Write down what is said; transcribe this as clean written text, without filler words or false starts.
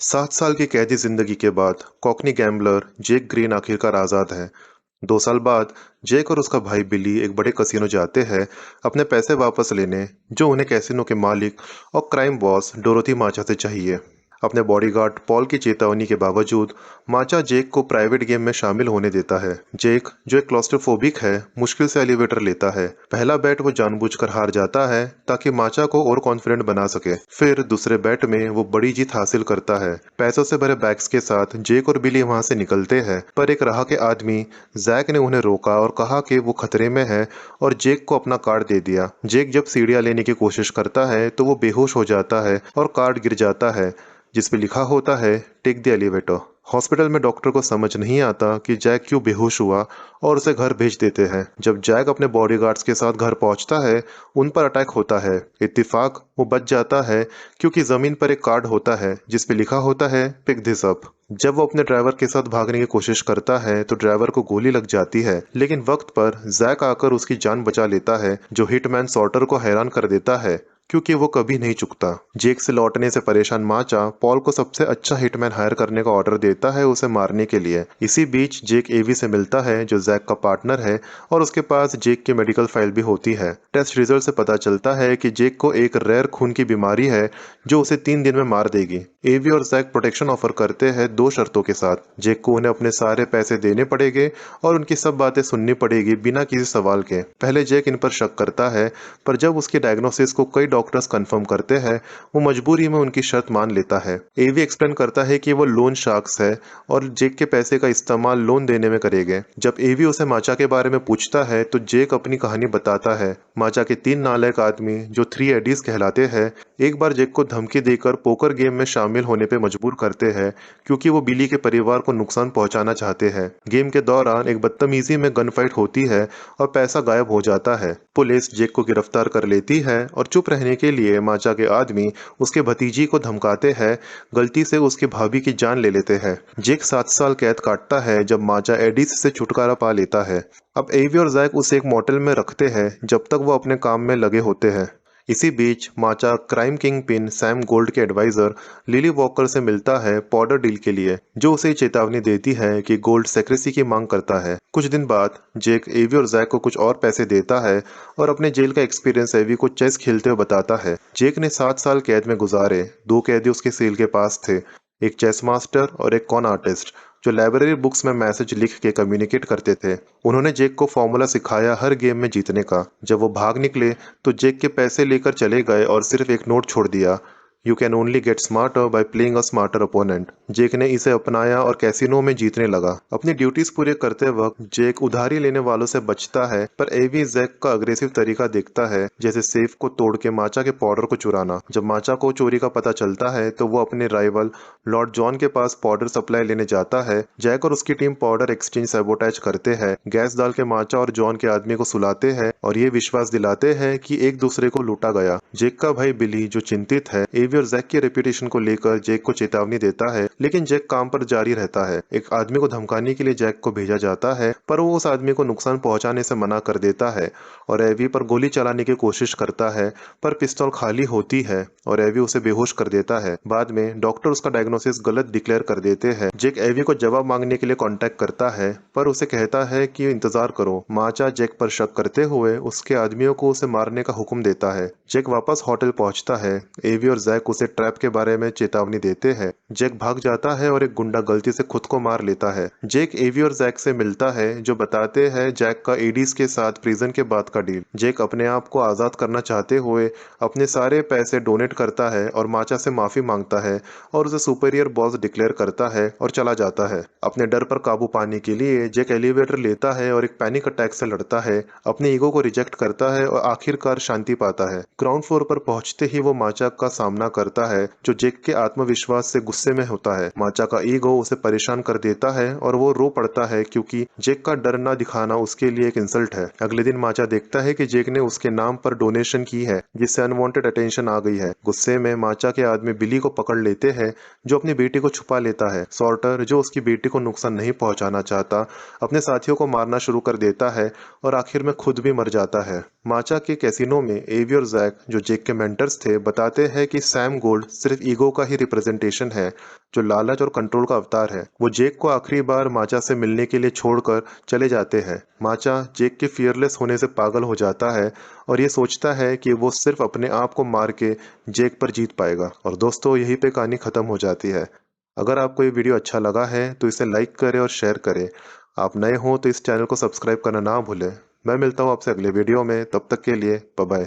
7 साल की कैदी जिंदगी के बाद कॉकनी गैम्बलर जेक ग्रीन आखिरकार आज़ाद है। 2 साल बाद जेक और उसका भाई बिली एक बड़े कसिनो जाते हैं अपने पैसे वापस लेने, जो उन्हें कैसीनो के मालिक और क्राइम बॉस डोरोथी माचा से चाहिए। अपने बॉडीगार्ड पॉल की चेतावनी के बावजूद माचा जेक को प्राइवेट गेम में शामिल होने देता है। जेक, जो एक क्लॉस्ट्रोफोबिक है, मुश्किल से एलिवेटर लेता है। पहला बैट वो जानबूझकर हार जाता है ताकि माचा को और कॉन्फिडेंट बना सके। फिर दूसरे बैट में वो बड़ी जीत हासिल करता है। पैसों से भरे बैग्स के साथ जेक और बिली वहां से निकलते हैं, पर एक राह के आदमी जैक ने उन्हें रोका और कहा कि वो खतरे में है और जेक को अपना कार्ड दे दिया। जेक जब सीढ़ियां लेने की कोशिश करता है तो वो बेहोश हो जाता है और कार्ड गिर जाता है जिस पे लिखा होता है टेक द एलिवेटर। हॉस्पिटल में डॉक्टर को समझ नहीं आता कि जैक क्यों बेहोश हुआ और उसे घर भेज देते हैं। जब जैक अपने बॉडीगार्ड्स के साथ घर पहुंचता है, उन पर अटैक होता है। इत्तेफाक वो बच जाता है क्योंकि जमीन पर एक कार्ड होता है जिस पे लिखा होता है पिक दिस अप। जब वो अपने ड्राइवर के साथ भागने की कोशिश करता है तो ड्राइवर को गोली लग जाती है, लेकिन वक्त पर जैक आकर उसकी जान बचा लेता है, जो हिटमैन सॉर्टर को हैरान कर देता है क्योंकि वो कभी नहीं चुकता। जेक से लौटने से परेशान माचा पॉल को सबसे अच्छा हिटमैन हायर करने का ऑर्डर देता है उसे मारने के लिए। इसी बीच जेक एवी से मिलता है, जो जैक का पार्टनर है, और उसके पास जेक की मेडिकल फाइल भी होती है। टेस्ट रिजल्ट से पता चलता है कि जेक को एक रेयर खून की बीमारी है जो उसे 3 दिन में मार देगी। एवी और जैक प्रोटेक्शन ऑफर करते हैं 2 शर्तों के साथ। जेक को उन्हें अपने सारे पैसे देने पड़ेंगे और उनकी सब बातें सुननी पड़ेगी बिना किसी सवाल के। पहले जेक इन पर शक करता है, पर जब उसके डायग्नोसिस को कई डॉक्टर्स कंफर्म करते हैं, वो मजबूरी में उनकी शर्त मान लेता है। एवी एक्सप्लेन करता है कि वो लोन शार्क्स है और जेक के पैसे का इस्तेमाल लोन देने में करेंगे। जब एवी उसे माचा के बारे में पूछता है तो जेक अपनी कहानी बताता है। माचा के 3 नालायक आदमी, जो 3 एडीज कहलाते हैं, एक बार जेक को धमकी देकर पोकर गेम में शामिल होने पे मजबूर करते हैं क्योंकि वो बिली के परिवार को नुकसान पहुंचाना चाहते हैं। गेम के दौरान एक बदतमीजी में गन फाइट होती है और पैसा गायब हो जाता है। पुलिस जेक को गिरफ्तार कर लेती है और चुप रहने के लिए माचा के आदमी उसके भतीजी को धमकाते हैं, गलती से उसके भाभी की जान ले लेते हैं। जेक 7 साल कैद काटता है जब माचा एडिस से छुटकारा पा लेता है। अब एवी और जैक उसे एक मोटेल में रखते हैं जब तक वो अपने काम में लगे होते हैं। इसी बीच माचा crime kingpin Sam Gold के एडवाइजर लिली वॉकर से मिलता है पाउडर डील के लिए, जो उसे चेतावनी देती है कि गोल्ड सेक्रेसी की मांग करता है। कुछ दिन बाद जेक एवी और जैक को कुछ और पैसे देता है और अपने जेल का एक्सपीरियंस एवी को चेस खेलते हुए बताता है। जेक ने 7 साल कैद में गुजारे। 2 कैदी उसके सेल के पास थे, एक चेस मास्टर और एक कॉन आर्टिस्ट, जो लाइब्रेरी बुक्स में मैसेज लिख के कम्युनिकेट करते थे। उन्होंने जेक को फॉर्मूला सिखाया हर गेम में जीतने का। जब वो भाग निकले तो जेक के पैसे लेकर चले गए और सिर्फ एक नोट छोड़ दिया, you can only get smarter by playing a smarter opponent. Jake ने इसे अपनाया और कैसीनो में जीतने लगा। अपनी ड्यूटीज पूरे करते वक्त जेक उधारी लेने वालों से बचता है, पर एवी जैक का अग्रेसिव तरीका देखता है, जैसे सेफ को तोड़ के माचा के पाउडर को चुराना। जब माचा को चोरी का पता चलता है तो वो अपने राइवल लॉर्ड जॉन के पास पाउडर सप्लाई लेने जाता है। जैक और उसकी टीम पाउडर एक्सचेंज सैबोटेज करते हैं, गैस डाल के माचा और जॉन के आदमी को सुलाते हैं और ये विश्वास दिलाते हैं कि एक दूसरे को लूटा गया। जेक का भाई बिली, जो चिंतित है, एवी और जैक की रेपुटेशन को लेकर जेक को चेतावनी देता है, लेकिन जेक काम पर जारी रहता है। एक आदमी को धमकाने के लिए जेक को भेजा जाता है, पर वो उस आदमी को नुकसान पहुंचाने से मना कर देता है और एवी पर गोली चलाने की कोशिश करता है, पर पिस्तौल खाली होती है और एवी उसे बेहोश कर देता है। बाद में डॉक्टर उसका डायग्नोसिस गलत डिक्लेयर कर देते हैं। जेक एवी को जवाब मांगने के लिए कांटेक्ट करता है, पर उसे कहता है कि इंतजार करो। माचा जेक पर शक करते हुए उसके आदमियों को उसे मारने का हुक्म देता है। जेक वापस होटल पहुंचता है। एवी और जैक उसे ट्रैप के बारे में चेतावनी देते हैं। जेक भाग जाता है और एक गुंडा गलती से खुद को मार लेता है। जेक एवी और जैक से मिलता है, जो बताते हैं जैक का एडीज के साथ प्रिजन के बाद का डील। जेक अपने आप को आजाद करना चाहते हुए अपने सारे पैसे डोनेट करता है और माचा से माफी मांगता है और उसे सुपीरियर बॉस डिक्लेयर करता है और चला जाता है। अपने डर पर काबू पाने के लिए जेक एलिवेटर लेता है और एक पैनिक अटैक से लड़ता है, अपने ईगो को रिजेक्ट करता है और आखिरकार शांति पाता है। ग्राउंड फ्लोर पर पहुंचते ही वो माचा का सामना करता है, जो जेक के आत्मविश्वास से गुस्से में होता है। माचा का ईगो उसे परेशान कर देता है और वो रो पड़ता है क्योंकि जेक का डर न दिखाना उसके लिए एक इंसल्ट है। अगले दिन माचा देखता है कि जेक ने उसके नाम पर डोनेशन की है, जिससे अनवांटेड अटेंशन आ गई है। गुस्से में माचा के आदमी बिली को पकड़ लेते हैं, जो अपनी बेटी को छुपा लेता है। सॉर्टर, जो उसकी बेटी को नुकसान नहीं पहुंचाना चाहता, अपने साथियों को मारना शुरू कर देता है और आखिर में खुद भी मर जाता है। माचा के कैसीनो में एवी और जैक, जो जेक के मेंटर्स थे, बताते हैं कि सैम गोल्ड सिर्फ ईगो का ही रिप्रेजेंटेशन है, जो लालच और कंट्रोल का अवतार है। वो जेक को आखिरी बार माचा से मिलने के लिए छोड़कर चले जाते हैं। माचा जेक के फियरलेस होने से पागल हो जाता है और ये सोचता है कि वो सिर्फ अपने आप को मार के जेक पर जीत पाएगा। और दोस्तों, यहीं पे कहानी खत्म हो जाती है। अगर आपको ये वीडियो अच्छा लगा है तो इसे लाइक करें और शेयर करें। आप नए हो तो इस चैनल को सब्सक्राइब करना ना भूलें। मैं मिलता हूँ आपसे अगले वीडियो में, तब तक के लिए बाय बाय।